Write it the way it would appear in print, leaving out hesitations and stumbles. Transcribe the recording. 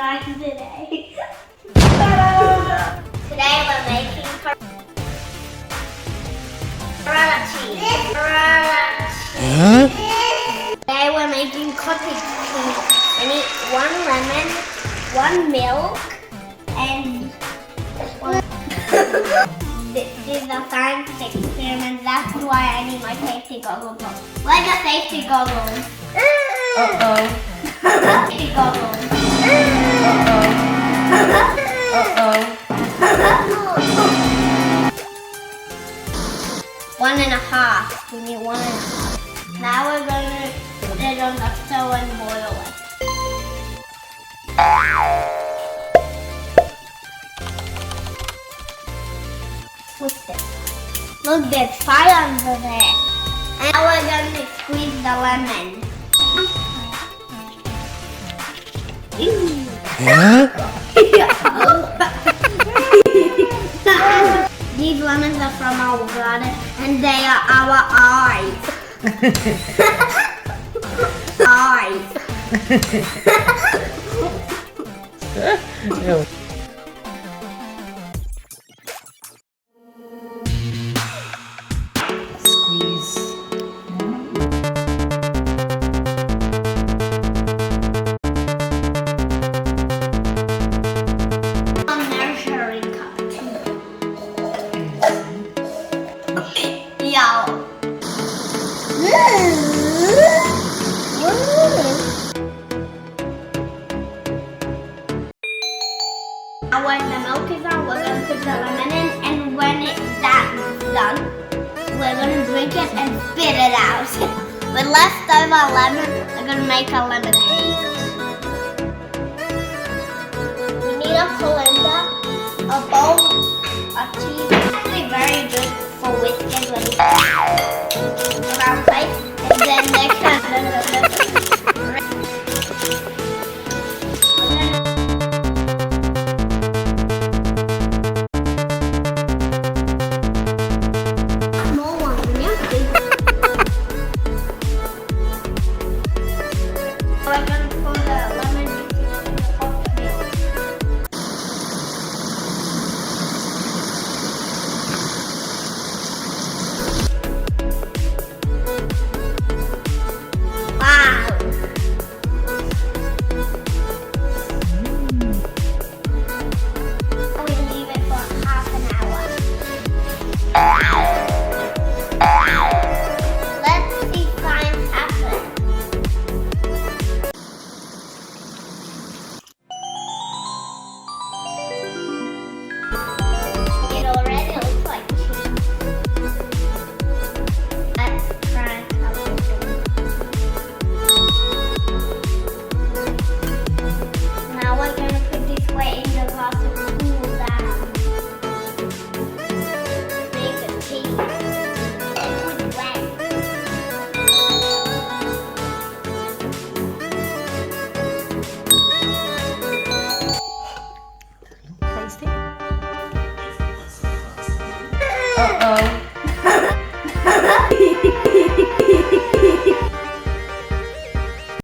surprise today. Today we're making Today we're making cottage cheese. I need 1 lemon, 1 milk, and This is a science experiment. That's why I need my safety goggles on. Where's the safety goggles? Uh-oh. Safety goggles. Uh-oh. 1.5. We need 1.5. Now we're going to put it on the stove and boil it. Twist it. Look, there's fire under there. And now we're going to squeeze the lemon. These lemons are from our garden and they are our eyes. Eyes. Ew. Squeeze. A measuring cup too. Yeah. Now when the milk is on, we're going to put the lemon in, and when that's done, we're going to drink it and spit it out. With leftover lemon, we're going to make a lemonade. We need a colander, a bowl, a cheese. It's actually very good for whiskers when you put it around place.